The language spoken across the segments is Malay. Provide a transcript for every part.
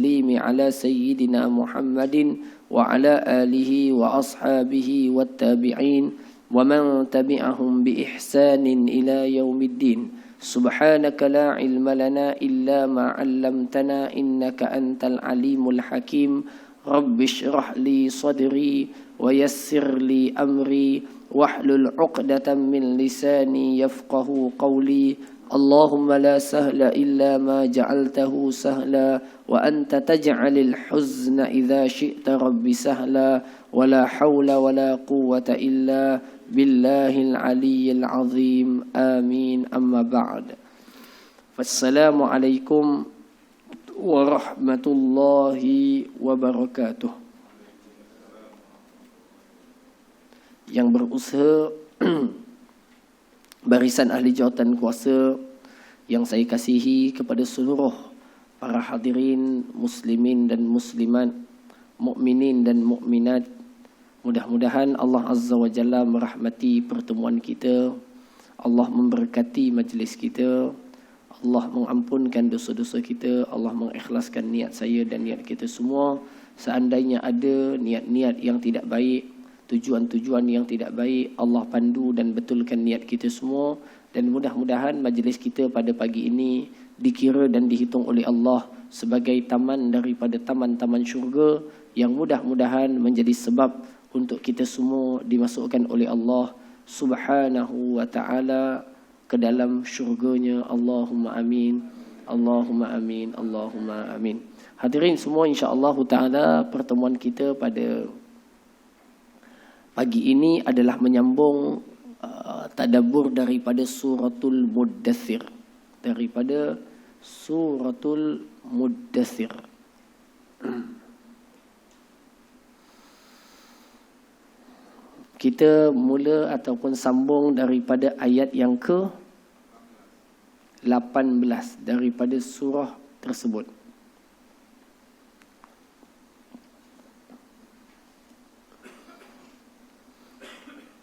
والتسليم على سيدنا محمد وعلى آله وأصحابه والتابعين ومن تبعهم بإحسان إلى يوم الدين. سبحانك لا علم لنا إلا ما علمتنا إنك أنت العليم الحكيم. رب اشرح لي صدري ويسر لي أمري واحلل عقدة من لساني يفقه قولي. اللهم لا سهل إلا ما جعلته سهلا وأنت تجعل الحزن إذا شئت رب سهلا ولا حول ولا قوة إلا بالله العلي العظيم آمين. أما بعد فالسلام عليكم ورحمة الله وبركاته. Yang berusaha barisan ahli jawatan kuasa yang saya kasihi, kepada seluruh para hadirin muslimin dan muslimat, mukminin dan mukminat, mudah-mudahan Allah Azza wa Jalla merahmati pertemuan kita, Allah memberkati majlis kita, Allah mengampunkan dosa-dosa kita, Allah mengikhlaskan niat saya dan niat kita semua. Seandainya ada niat-niat yang tidak baik, tujuan-tujuan yang tidak baik, Allah pandu dan betulkan niat kita semua. Dan mudah-mudahan majlis kita pada pagi ini dikira dan dihitung oleh Allah sebagai taman daripada taman-taman syurga, yang mudah-mudahan menjadi sebab untuk kita semua dimasukkan oleh Allah Subhanahu wa ta'ala ke dalam syurganya. Allahumma amin, Allahumma amin, Allahumma amin. Hadirin semua, insya-Allah ta'ala pertemuan kita pada pagi ini adalah menyambung tadabbur daripada suratul Muddathir, daripada suratul Muddathir. Kita mula ataupun sambung daripada ayat yang ke-18 daripada surah tersebut.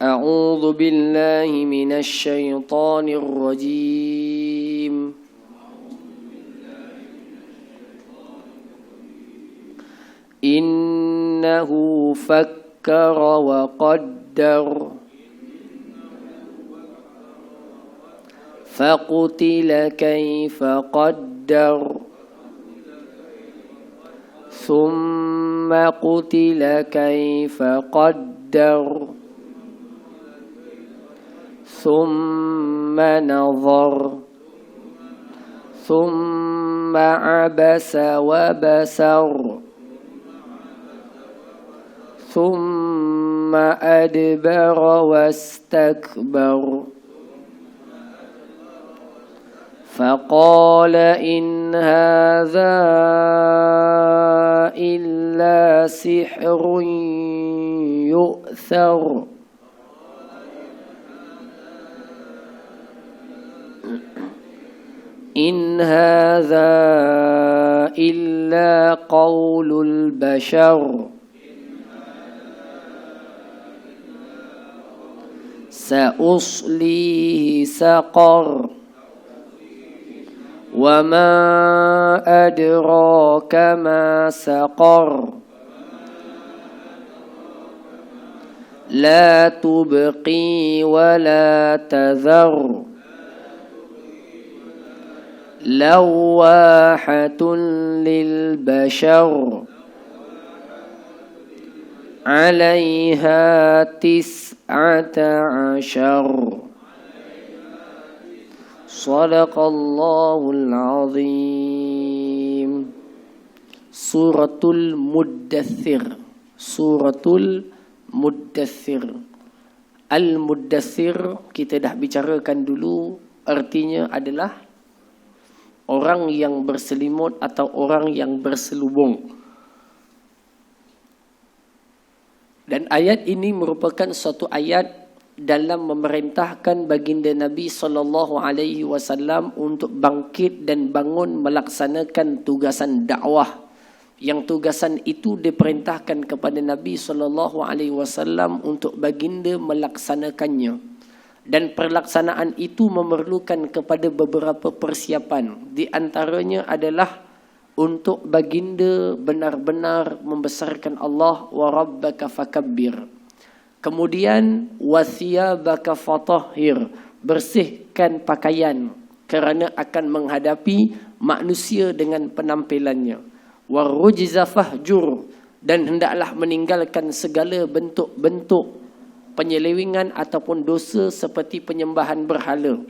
أعوذ بالله من الشيطان الرجيم. إنه فكر وقدر فقتل كيف قدر ثم قتل كيف قدر ثم نظر ثم عبس وبسر ثم أدبر واستكبر فقال إن هذا إلا سحر يؤثر إن هذا إلا قول البشر سأصليه سقر وما أدراك ما سقر لا تبقي ولا تذر لواحة للبشر عليها 19 صدق الله العظيم. Suratul Muddathir, Suratul Muddathir. Al-Muddathir kita dah bicarakan dulu, artinya adalah orang yang berselimut atau orang yang berselubung. Dan ayat ini merupakan suatu ayat dalam memerintahkan baginda Nabi SAW untuk bangkit dan bangun melaksanakan tugasan dakwah, yang tugasan itu diperintahkan kepada Nabi SAW untuk baginda melaksanakannya. Dan pelaksanaan itu memerlukan kepada beberapa persiapan. Di antaranya adalah untuk baginda benar-benar membesarkan Allah, wa rabbaka fakabbir. Kemudian wasiyabaka fatahhir, bersihkan pakaian kerana akan menghadapi manusia dengan penampilannya. Warujza fahjur, dan hendaklah meninggalkan segala bentuk-bentuk penyelewengan ataupun dosa seperti penyembahan berhala.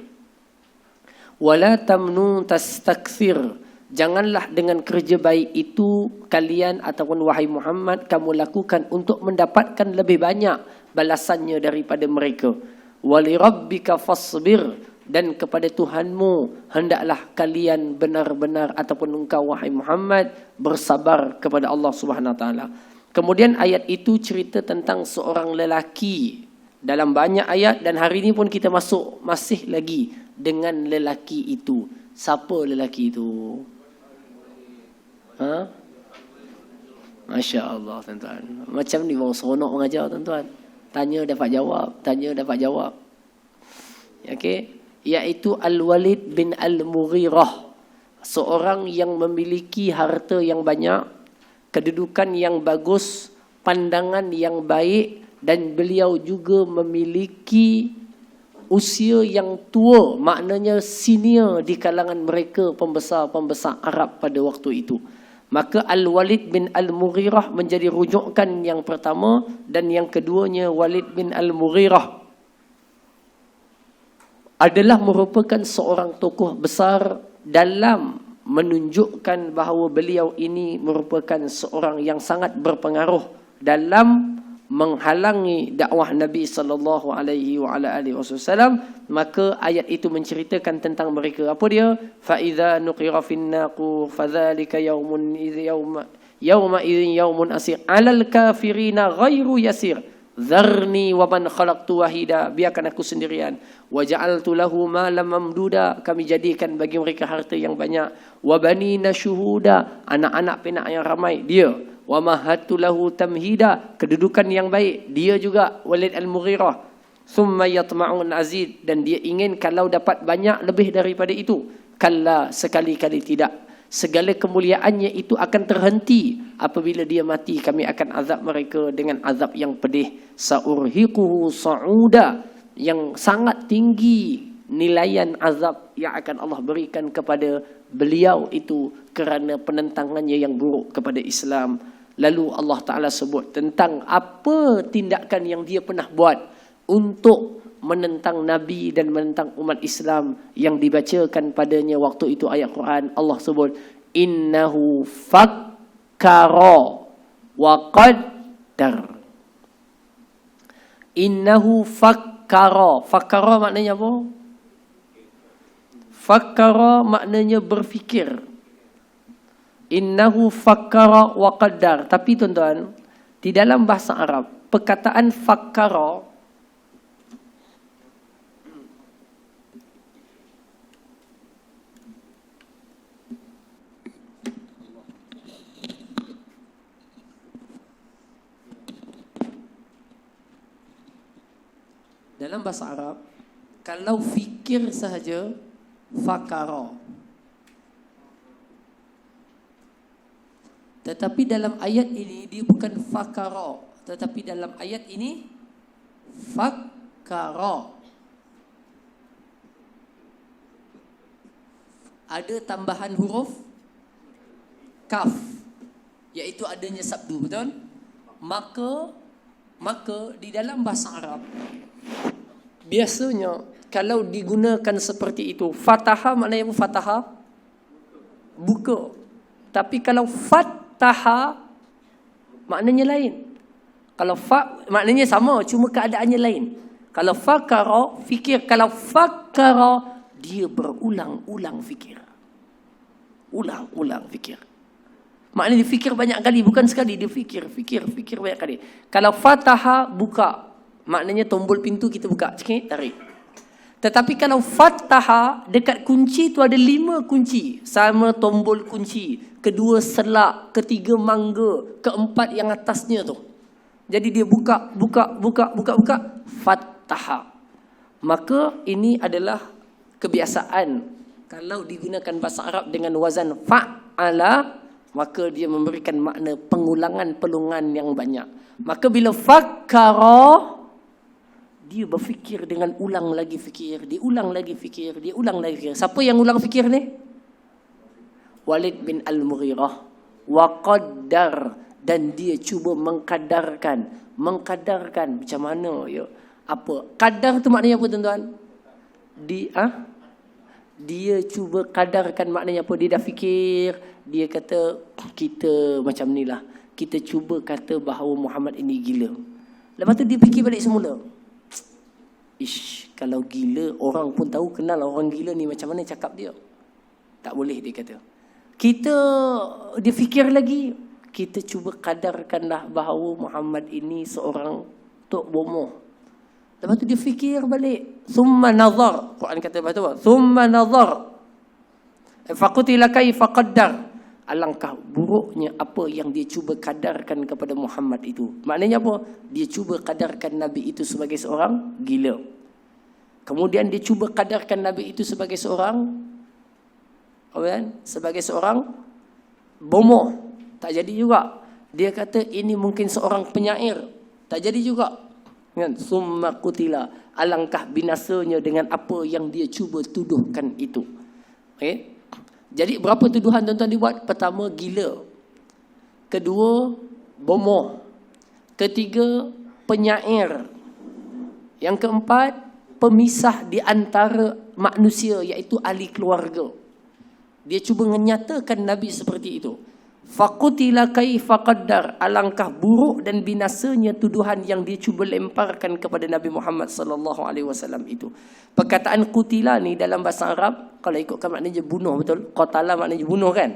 Wala tamnun tastakthir, janganlah dengan kerja baik itu kalian ataupun wahai Muhammad kamu lakukan untuk mendapatkan lebih banyak balasannya daripada mereka. Wali rabbika fasbir, dan kepada Tuhanmu hendaklah kalian benar-benar ataupun engkau wahai Muhammad bersabar kepada Allah Subhanahu Wa Taala. Kemudian ayat itu cerita tentang seorang lelaki dalam banyak ayat, dan hari ini pun kita masih lagi dengan lelaki itu. Siapa lelaki itu? Masya Allah tuan-tuan. Macam ni orang seronok mengajar tuan-tuan. Tanya dapat jawab. Okey. Iaitu Al-Walid bin Al-Mughirah. Seorang yang memiliki harta yang banyak, kedudukan yang bagus, pandangan yang baik, dan beliau juga memiliki usia yang tua, maknanya senior di kalangan mereka pembesar-pembesar Arab pada waktu itu. Maka Al-Walid bin Al-Mughirah menjadi rujukan yang pertama, dan yang keduanya Walid bin Al-Mughirah adalah merupakan seorang tokoh besar dalam menunjukkan bahawa beliau ini merupakan seorang yang sangat berpengaruh dalam menghalangi dakwah Nabi sallallahu alaihi wasallam. Maka ayat itu menceritakan tentang mereka. Apa dia? Fa idza nuqira fin naqur fadzalika yawmun idzin yawmun asir 'alal kafirina ghairu yasir. Zarni wa man khalaqtu wahida, biarkan aku sendirian. Wa ja'altu lahu malam mamduda, kami jadikan bagi mereka harta yang banyak. Wa banina syuhuda, anak-anak pinak yang ramai, dia. Wa mahattu lahu tamhida, kedudukan yang baik, dia juga Walid Al-Mughirah. Thumma yatma'un azid, dan dia ingin kalau dapat banyak lebih daripada itu. Kalla, sekali-kali tidak. Segala kemuliaannya itu akan terhenti apabila dia mati. Kami akan azab mereka dengan azab yang pedih. Sa'urhiquhu sa'uda, yang sangat tinggi nilaian azab yang akan Allah berikan kepada beliau itu kerana penentangannya yang buruk kepada Islam. Lalu Allah Ta'ala sebut tentang apa tindakan yang dia pernah buat untuk menentang Nabi dan menentang umat Islam yang dibacakan padanya waktu itu ayat Quran. Allah sebut innahu fakkara wa qaddar. Innahu fakkara. Fakkara maknanya apa? Fakkara maknanya berfikir. Innahu fakkara wa qaddar. Tapi tuan-tuan, di dalam bahasa Arab perkataan fakkara dalam bahasa Arab, kalau fikir sahaja, fakara. Tetapi dalam ayat ini, dia bukan fakara. Tetapi dalam ayat ini, fakara. Ada tambahan huruf kaf, iaitu adanya sabdu, betul? Maka di dalam bahasa Arab, biasanya kalau digunakan seperti itu, fataha maknanya apa? Fataha buka. Tapi kalau fataha maknanya lain. Kalau maknanya sama, cuma keadaannya lain. Kalau fakara fikir, kalau fakara dia berulang-ulang fikir. Ulang-ulang fikir. Maknanya dia fikir banyak kali, bukan sekali. Dia fikir banyak kali. Kalau fataha buka, maknanya tombol pintu kita buka, cekik, tarik. Tetapi kalau fataha, dekat kunci tu ada 5 kunci. Sama tombol kunci. Kedua selak, ketiga mangga, keempat yang atasnya tu. Jadi dia buka. Fataha. Maka ini adalah kebiasaan. Kalau digunakan bahasa Arab dengan wazan fa'ala, maka dia memberikan makna pengulangan-pelungan yang banyak. Maka bila fakkara, dia berfikir dengan ulang lagi fikir, dia ulang lagi fikir, dia ulang lagi fikir. Siapa yang ulang fikir ni? Walid bin Al-Mughirah. Wa qaddar, dan dia cuba mengkadarkan macam mana ya? Apa? Kadar tu maknanya apa tuan-tuan? Dia cuba kadarkan maknanya apa? Dia dah fikir, dia kata kita macam ni lah. Kita cuba kata bahawa Muhammad ini gila. Lepas tu dia fikir balik semula. Kalau gila, orang pun tahu, kenal orang gila ni macam mana cakap dia. Tak boleh, dia kata. Dia fikir lagi, kita cuba kadarkanlah bahawa Muhammad ini seorang tok bomoh. Lepas tu dia fikir balik. Thumma nazar. Quran kata lepas tu apa? Thumma nazar. Faqutila kaifa qaddar. Alangkah buruknya apa yang dia cuba kadarkan kepada Muhammad itu. Maknanya apa? Dia cuba kadarkan Nabi itu sebagai seorang gila. Kemudian dia cuba kadarkan Nabi itu sebagai seorang sebagai seorang bomoh. Tak jadi juga. Dia kata ini mungkin seorang penyair. Tak jadi juga. Kan? Summa qutila. Alangkah binasanya dengan apa yang dia cuba tuduhkan itu. Okey. Jadi berapa tuduhan tuan-tuan dibuat? Pertama, gila. Kedua, bomoh. Ketiga, penyair. Yang keempat, pemisah di antara manusia, iaitu ahli keluarga. Dia cuba menyatakan Nabi seperti itu. Faqutila kaifa qaddar. Alangkah buruk dan binasanya tuduhan yang dia cuba lemparkan kepada Nabi Muhammad sallallahu alaihi wasallam itu. Perkataan qutila ni dalam bahasa Arab, kalau ikutkan maknanya bunuh, betul? Qatala maknanya bunuh kan?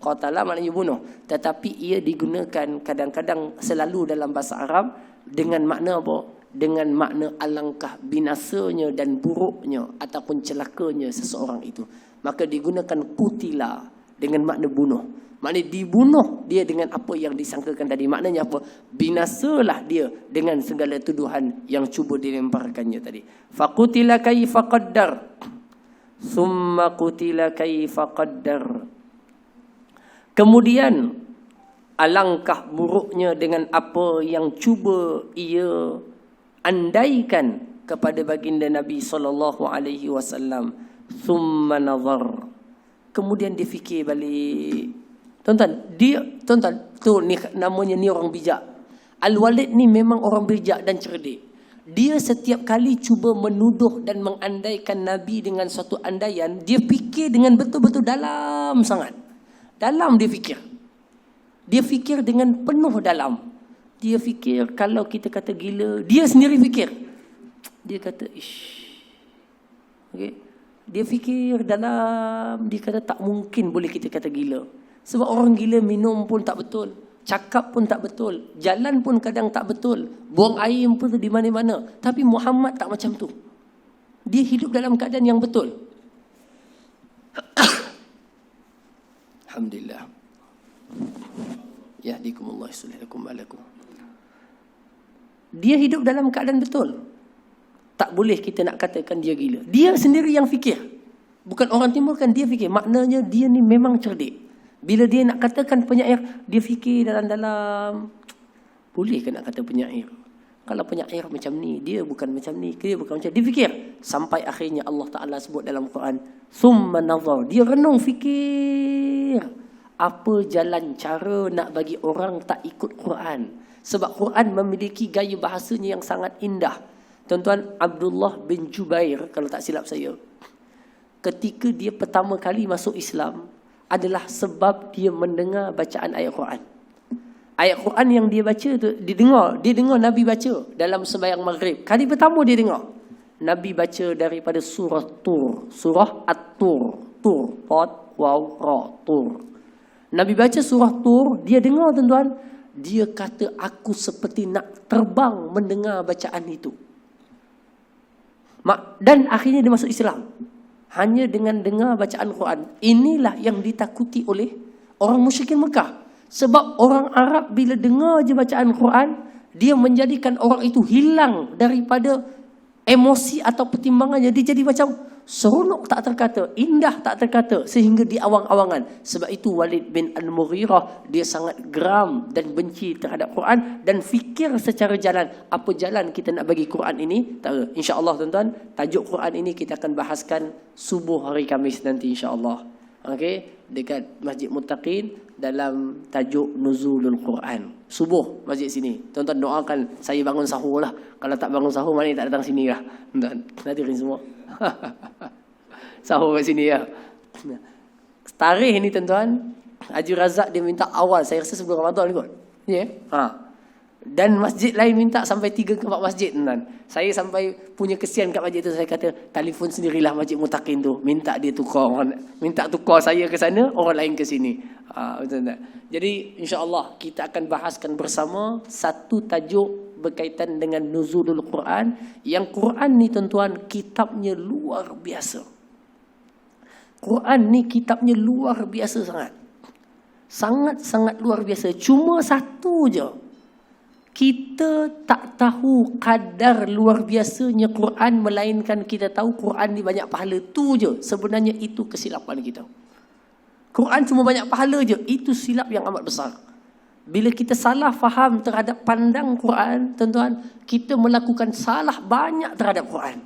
Qatala maknanya bunuh. Tetapi ia digunakan kadang-kadang selalu dalam bahasa Arab dengan makna apa? Dengan makna alangkah binasanya dan buruknya ataupun celakanya seseorang itu. Maka digunakan qutila dengan makna bunuh. Maknanya dibunuh dia dengan apa yang disangkakan tadi. Maknanya apa? Binasalah dia dengan segala tuduhan yang cuba dilemparkannya tadi. Faqutila kaifa qaddar. Summa qutila kaifa qaddar. Kemudian alangkah buruknya dengan apa yang cuba ia andaikan kepada baginda Nabi sallallahu alaihi wasallam. Summa nazar. Kemudian dia fikir balik. Tuan-tuan, tu ni namanya ni orang bijak. Al-Walid ni memang orang bijak dan cerdik. Dia setiap kali cuba menuduh dan mengandaikan Nabi dengan suatu andaian, dia fikir dengan betul-betul dalam sangat. Dalam dia fikir. Dia fikir dengan penuh dalam. Dia fikir kalau kita kata gila, dia sendiri fikir. Dia kata, okay. Dia fikir dalam, dia kata tak mungkin boleh kita kata gila. Sebab orang gila minum pun tak betul, cakap pun tak betul, jalan pun kadang tak betul, buang air pun di mana-mana. Tapi Muhammad tak macam tu. Dia hidup dalam keadaan yang betul. Alhamdulillah. Yahdikumullah yuslihkum balakum. Dia hidup dalam keadaan betul. Tak boleh kita nak katakan dia gila. Dia sendiri yang fikir. Bukan orang timur kan, dia fikir. Maknanya dia ni memang cerdik. Bila dia nak katakan penyair, dia fikir dalam-dalam. Boleh ke nak kata penyair? Kalau penyair macam ni, dia bukan macam ni, dia bukan macam ni. Dia fikir. Sampai akhirnya Allah Ta'ala sebut dalam Quran, Summa nazar. Dia renung fikir. Apa jalan cara nak bagi orang tak ikut Quran? Sebab Quran memiliki gaya bahasanya yang sangat indah. Tuan-tuan, Abdullah bin Jubair, kalau tak silap saya, ketika dia pertama kali masuk Islam, adalah sebab dia mendengar bacaan ayat Quran. Ayat Quran yang dia baca tu, dia dengar Nabi baca dalam sembahyang maghrib. Kali pertama dia dengar. Nabi baca daripada surah Tur. Surah At-Tur. Tur. Pot, waw, ra, Tur. Nabi baca surah Tur, dia dengar tuan-tuan. Dia kata, aku seperti nak terbang mendengar bacaan itu. Dan akhirnya dia masuk Islam. Hanya dengan dengar bacaan Quran. Inilah yang ditakuti oleh orang musyrikin Mekah. Sebab orang Arab bila dengar je bacaan Quran, dia menjadikan orang itu hilang daripada emosi atau pertimbangannya. Dia jadi macam, seronok tak terkata, indah tak terkata, sehingga di awang-awangan. Sebab itu Walid bin Al-Mughirah, dia sangat geram dan benci terhadap Quran dan fikir secara jalan, apa jalan kita nak bagi Quran ini. InsyaAllah tuan-tuan, tajuk Quran ini kita akan bahaskan subuh hari Khamis nanti insyaAllah. Okey, dekat Masjid Muttaqin dalam tajuk Nuzulul Quran. Subuh masjid sini. Tuan-tuan doakan saya bangun sahur lah. Kalau tak bangun sahur, mana tak datang sini lah. Tuan-tuan, hadirin semua. Sahur kat sini ya. Tarikh ni tuan-tuan, Haji Razak dia minta awal, saya rasa sebelum Ramadan kot. Ya. Dan masjid lain minta sampai 3 ke 4 masjid tuan-tuan. Saya sampai punya kesian kat masjid tu, saya kata telefon sendirilah Masjid Muttaqin tu, minta dia tukar orang, minta tukar saya ke sana, orang lain ke sini. Betul tak? Jadi insya-Allah kita akan bahaskan bersama satu tajuk berkaitan dengan nuzulul Quran. Yang Quran ni tuan-tuan, kitabnya luar biasa. Quran ni kitabnya luar biasa sangat. Sangat-sangat luar biasa. Cuma satu je, kita tak tahu kadar luar biasanya Quran, melainkan kita tahu Quran ni banyak pahala. Tu je sebenarnya, itu kesilapan kita. Quran cuma banyak pahala je, itu silap yang amat besar. Bila kita salah faham terhadap pandang Quran, tuan-tuan, kita melakukan salah banyak terhadap Quran.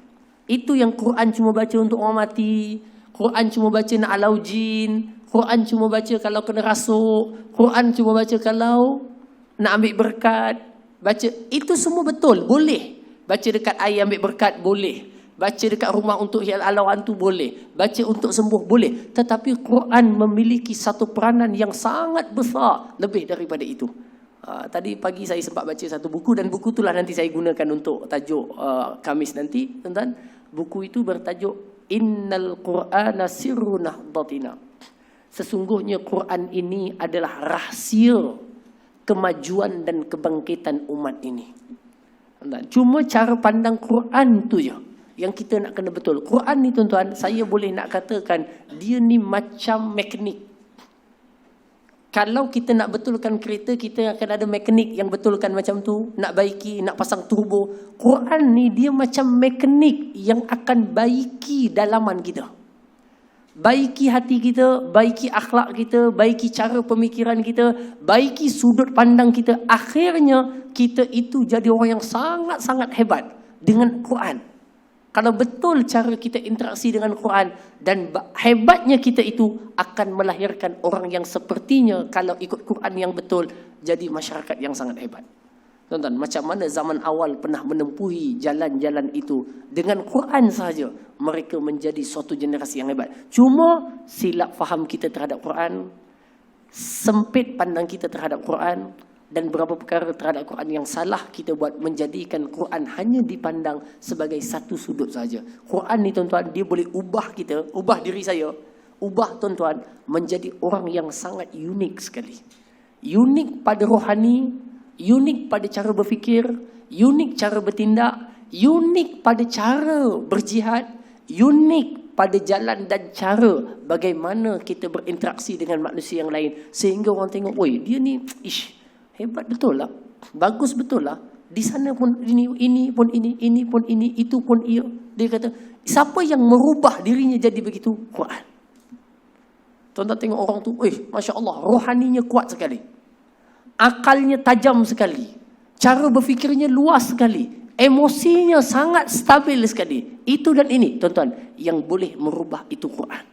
Itu yang Quran cuma baca untuk orang mati, Quran cuma baca nak halau jin, Quran cuma baca kalau kena rasuk, Quran cuma baca kalau nak ambil berkat. Baca itu semua betul, boleh. Baca dekat air ambil berkat, boleh. Baca dekat rumah untuk halau hantu, boleh. Baca untuk sembuh, boleh. Tetapi Quran memiliki satu peranan yang sangat besar lebih daripada itu. Tadi pagi saya sempat baca satu buku, dan buku itulah nanti saya gunakan untuk tajuk Khamis nanti, tuan-tuan. Buku itu bertajuk Innal Qur'ana Sirru Nahdatina. Sesungguhnya Quran ini adalah rahsia kemajuan dan kebangkitan umat ini. Cuma cara pandang Quran tu je yang kita nak kena betul. Quran ni tuan-tuan, saya boleh nak katakan dia ni macam mekanik. Kalau kita nak betulkan kereta, kita akan ada mekanik yang betulkan macam tu, nak baiki, nak pasang turbo. Quran ni dia macam mekanik yang akan baiki dalaman kita. Baiki hati kita, baiki akhlak kita, baiki cara pemikiran kita, baiki sudut pandang kita. Akhirnya kita itu jadi orang yang sangat-sangat hebat dengan Quran. Kalau betul cara kita interaksi dengan Quran, dan hebatnya kita itu akan melahirkan orang yang sepertinya kalau ikut Quran yang betul, jadi masyarakat yang sangat hebat. Tuan-tuan, macam mana zaman awal pernah menempuhi jalan-jalan itu dengan Quran saja, mereka menjadi suatu generasi yang hebat. Cuma silap faham kita terhadap Quran, sempit pandang kita terhadap Quran, dan beberapa perkara terhadap Quran yang salah kita buat, menjadikan Quran hanya dipandang sebagai satu sudut saja. Quran ni tuan-tuan, dia boleh ubah kita, ubah diri saya, ubah tuan-tuan menjadi orang yang sangat unik sekali. Unik pada rohani, unik pada cara berfikir, unik cara bertindak, unik pada cara berjihad, unik pada jalan dan cara bagaimana kita berinteraksi dengan manusia yang lain. Sehingga orang tengok, oi, dia ni hebat betul lah, bagus betul lah. Di sana pun ini pun ini pun ini, itu pun ia. Dia kata, siapa yang merubah dirinya jadi begitu? Quran. Tuan-tuan tengok orang tu, Masya Allah, rohaninya kuat sekali, akalnya tajam sekali, cara berfikirnya luas sekali, emosinya sangat stabil sekali. Itu dan ini, tuan-tuan, yang boleh merubah itu Quran.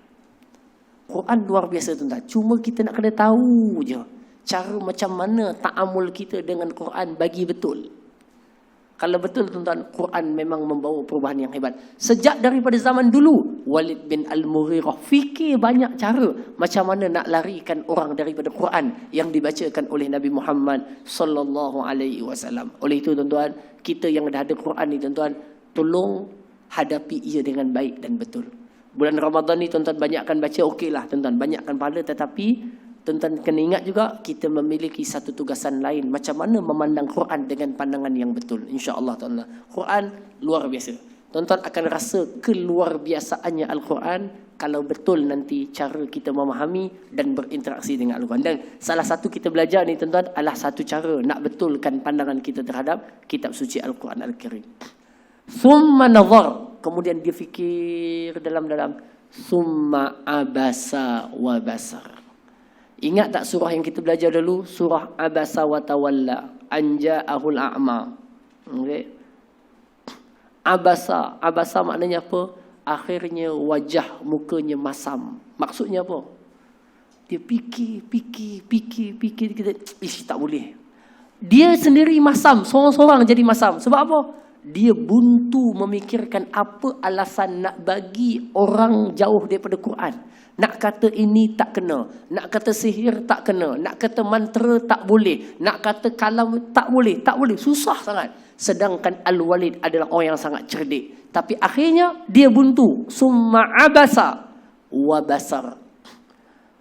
Quran luar biasa tuan-tuan. Cuma kita nak kena tahu je cara macam mana ta'amul kita dengan Quran bagi betul. Kalau betul tuan-tuan, Quran memang membawa perubahan yang hebat. Sejak daripada zaman dulu, Walid bin Al-Mughirah fikir banyak cara macam mana nak larikan orang daripada Quran yang dibacakan oleh Nabi Muhammad sallallahu alaihi wasallam. Oleh itu tuan-tuan, kita yang dah ada Quran ni tuan-tuan, tolong hadapi ia dengan baik dan betul. Bulan Ramadan ni tuan-tuan banyakkan baca, okeylah tuan-tuan, banyakkan pahala, tetapi tuan-tuan kena ingat juga kita memiliki satu tugasan lain, macam mana memandang Quran dengan pandangan yang betul. InsyaAllah tuan-tuan, Quran luar biasa. Tuan-tuan akan rasa keluar biasaannya Al-Quran kalau betul nanti cara kita memahami dan berinteraksi dengan Al-Quran. Dan salah satu kita belajar ni tuan-tuan adalah satu cara nak betulkan pandangan kita terhadap kitab suci Al-Quran Al-Karim. Thumma nazar, Kemudian dia fikir dalam-dalam. Summa abasa wa basar. Ingat tak surah yang kita belajar dulu? Surah Abasa wa Tawalla. Anja'ahul a'ma. Okay. Abasa maknanya apa? Akhirnya wajah mukanya masam. Maksudnya apa? Dia fikir. Kita, tak boleh. Dia sendiri masam. Seorang-seorang jadi masam. Sebab apa? Dia buntu memikirkan apa alasan nak bagi orang jauh daripada Quran. Nak kata ini tak kena. Nak kata sihir tak kena. Nak kata mantra tak boleh. Nak kata kalam tak boleh. Tak boleh. Susah sangat. Sedangkan Al-Walid adalah orang yang sangat cerdik. Tapi akhirnya dia buntu. Summa abasa wa basar.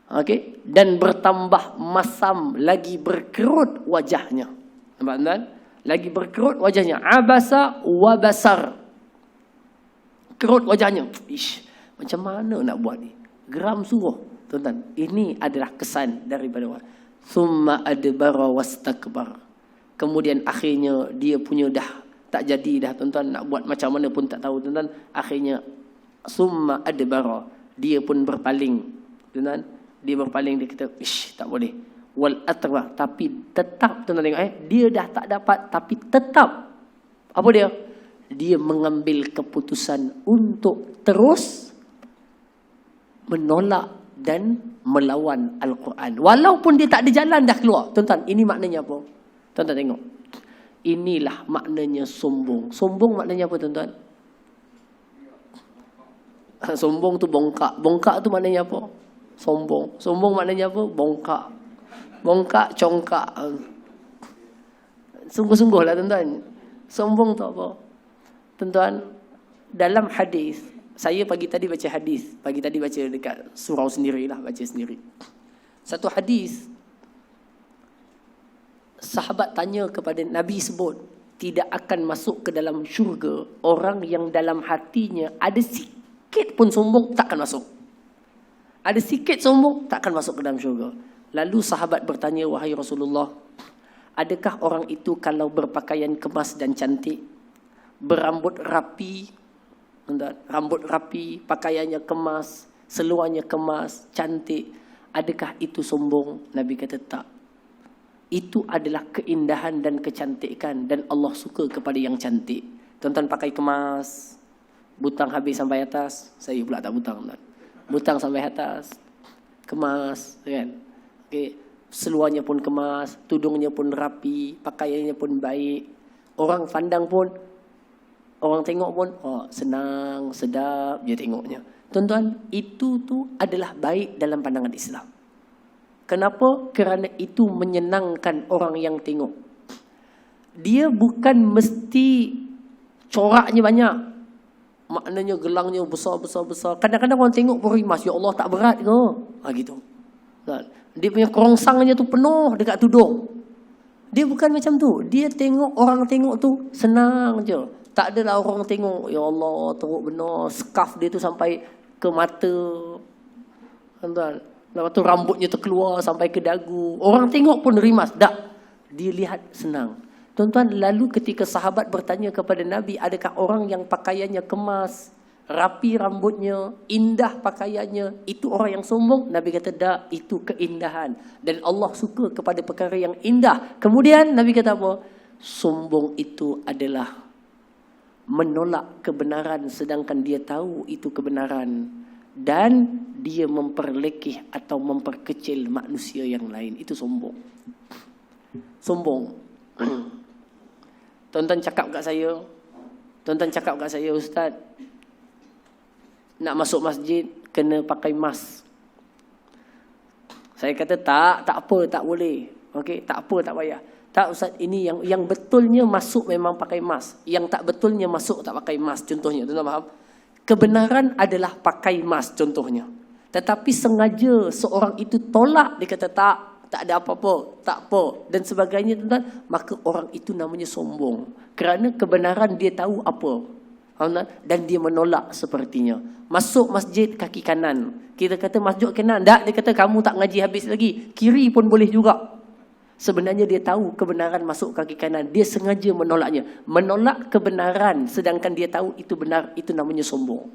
Okay? Dan bertambah masam. Lagi berkerut wajahnya. Nampak tuan? Lagi berkerut wajahnya. Abasa wa basar. Kerut wajahnya. Ish, macam mana nak buat ni? Geram suruh. Tuan-tuan, ini adalah kesan daripada orang. Summa adbara wastakbar. Kemudian akhirnya dia punya dah tak jadi dah, tuan-tuan. Nak buat macam mana pun tak tahu, tuan-tuan. Akhirnya summa adbara. Dia pun berpaling. Tuan-tuan, dia berpaling, dia kata, ish, tak boleh. Wal atrah, tapi tetap, tuan-tuan tengok, dia dah tak dapat, tapi tetap apa dia? Dia mengambil keputusan untuk terus menolak dan melawan Al-Quran. Walaupun dia tak ada jalan dah keluar. Tuan-tuan, ini maknanya apa? Tuan-tuan tengok. Inilah maknanya sombong. Sombong maknanya apa, tuan-tuan? Sombong tu bongkak. Bongkak tu maknanya apa? Sombong. Sombong maknanya apa? Bongkak. Bongkak, congkak. Sungguh-sungguh lah, tuan-tuan. Sombong tu apa? Tuan-tuan, dalam hadis, saya pagi tadi baca hadis. Pagi tadi baca dekat surau sendirilah, baca sendiri. Satu hadis, sahabat tanya kepada Nabi sebut, tidak akan masuk ke dalam syurga orang yang dalam hatinya ada sikit pun sombong, tak akan masuk. Ada sikit sombong, tak akan masuk ke dalam syurga. Lalu sahabat bertanya, wahai Rasulullah, adakah orang itu kalau berpakaian kemas dan cantik, berambut rapi, rambut rapi, pakaiannya kemas, seluarnya kemas, cantik, adakah itu sombong? Nabi kata tak. Itu adalah keindahan dan kecantikan, dan Allah suka kepada yang cantik. Tuan-tuan pakai kemas, butang habis sampai atas. Saya pula tak butang, tuan. Butang sampai atas, kemas, kan? Okay. Seluarnya pun kemas, tudungnya pun rapi, pakaiannya pun baik. Orang pandang pun, orang tengok pun, oh, senang, sedap dia tengoknya. Tuan-tuan, itu tu adalah baik dalam pandangan Islam. Kenapa? Kerana itu menyenangkan orang yang tengok. Dia bukan mesti coraknya banyak. Maknanya gelangnya besar-besar. Kadang-kadang orang tengok pun rimas, ya Allah, tak berat ke? Gitu. Dia punya kerongsangnya tu penuh dekat tudung. Dia bukan macam tu. Dia tengok, orang tengok tu senang je. Tak adalah orang tengok, ya Allah, teruk benar, scarf dia tu sampai ke mata. Tuan-tuan, lepas tu rambutnya terkeluar sampai ke dagu. Orang tengok pun rimas. Tak. Dia lihat senang. Tuan-tuan, lalu ketika sahabat bertanya kepada Nabi, adakah orang yang pakaiannya kemas, rapi rambutnya, indah pakaiannya, itu orang yang sombong? Nabi kata, tak, itu keindahan. Dan Allah suka kepada perkara yang indah. Kemudian Nabi kata apa? Sombong itu adalah menolak kebenaran sedangkan dia tahu itu kebenaran. Dan dia memperlekeh atau memperkecil manusia yang lain. Itu sombong. Sombong. Tuan-tuan cakap kat saya, Ustaz, nak masuk masjid kena pakai mask. Saya kata tak apa, tak boleh. Okey, tak apa, tak payah. Tak Ustaz, ini yang betulnya masuk memang pakai mask. Yang tak betulnya masuk tak pakai mask, contohnya. Tuan-tuan faham? Kebenaran adalah pakai mask, contohnya. Tetapi sengaja seorang itu tolak, dia kata tak ada apa-apa, tak apa dan sebagainya, tuan-tuan, maka orang itu namanya sombong. Kerana kebenaran dia tahu apa. Dan dia menolak sepertinya. Masuk masjid kaki kanan. Kita kata masjid kanan. Tak, dia kata kamu tak ngaji habis lagi. Kiri pun boleh juga. Sebenarnya dia tahu kebenaran masuk kaki kanan. Dia sengaja menolaknya. Menolak kebenaran sedangkan dia tahu itu benar. Itu namanya sombong.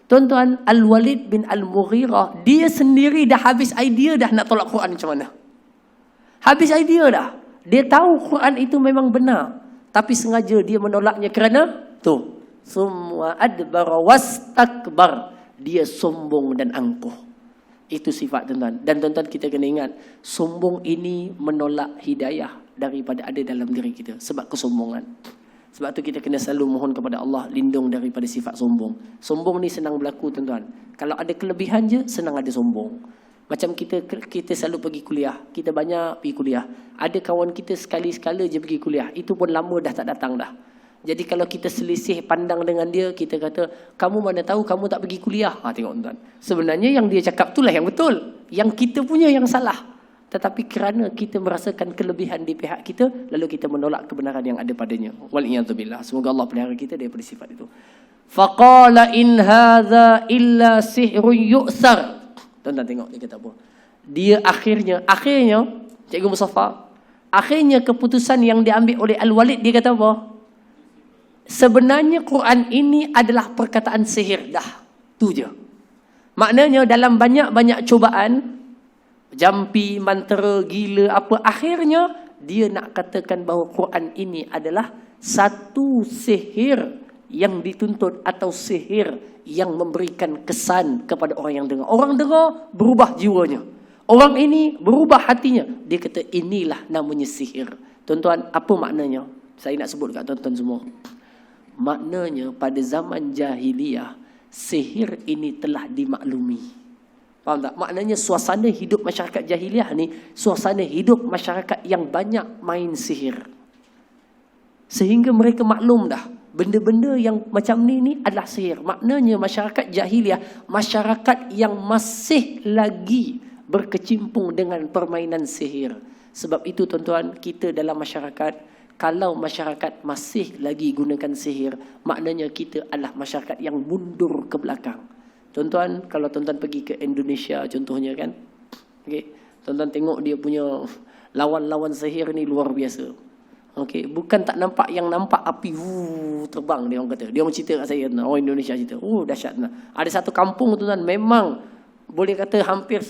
Tuan-tuan, Al-Walid bin Al-Mughirah, dia sendiri dah habis idea dah nak tolak Quran macam mana. Habis idea dah. Dia tahu Quran itu memang benar. Tapi sengaja dia menolaknya kerana tu. Summa adbara wastakbar. Dia sombong dan angkuh. Itu sifat tuan-tuan. Dan tuan-tuan kita kena ingat, sombong ini menolak hidayah daripada ada dalam diri kita. Sebab kesombongan. Sebab tu kita kena selalu mohon kepada Allah lindung daripada sifat sombong. Sombong ni senang berlaku tuan-tuan. Kalau ada kelebihan je, senang ada sombong. Macam kita selalu pergi kuliah. Kita banyak pergi kuliah. Ada kawan kita sekali-sekala je pergi kuliah. Itu pun lama dah tak datang dah. Jadi kalau kita selisih pandang dengan dia, kita kata, kamu mana tahu kamu tak pergi kuliah. Tengok tuan. Sebenarnya yang dia cakap itulah yang betul. Yang kita punya yang salah. Tetapi kerana kita merasakan kelebihan di pihak kita, lalu kita menolak kebenaran yang ada padanya. Wal'iyadzubillah. Semoga Allah pelihara kita daripada sifat itu. Faqala in hadza illa sihrun yu'sar. Tuan-tuan tengok dia kata apa. Dia akhirnya, Cikgu Musaffar, akhirnya keputusan yang diambil oleh Al-Walid, dia kata apa? Sebenarnya Quran ini adalah perkataan sihir dah. Tu je. Maknanya dalam banyak-banyak cubaan, jampi, mantera, gila, apa, akhirnya dia nak katakan bahawa Quran ini adalah satu sihir yang dituntut atau sihir yang memberikan kesan kepada orang yang dengar. Orang dengar, berubah jiwanya. Orang ini berubah hatinya. Dia kata inilah namanya sihir. Tuan-tuan, apa maknanya? Saya nak sebut kat tuan-tuan semua. Maknanya pada zaman jahiliyah, sihir ini telah dimaklumi. Faham tak? Maknanya suasana hidup masyarakat jahiliyah ni, suasana hidup masyarakat yang banyak main sihir. Sehingga mereka maklum dah, benda-benda yang macam ni adalah sihir. Maknanya masyarakat jahiliyah, masyarakat yang masih lagi berkecimpung dengan permainan sihir. Sebab itu tuan-tuan, kita dalam masyarakat, kalau masyarakat masih lagi gunakan sihir, maknanya kita adalah masyarakat yang mundur ke belakang. Tuan-tuan, kalau tuan-tuan pergi ke Indonesia contohnya kan, okay, tuan-tuan tengok dia punya lawan-lawan sihir ni luar biasa. Okay, bukan tak nampak, yang nampak api terbang, dia orang kata. Dia orang cerita kat saya, orang Indonesia cerita. Dahsyat. Ada satu kampung tuan-tuan, memang boleh kata hampir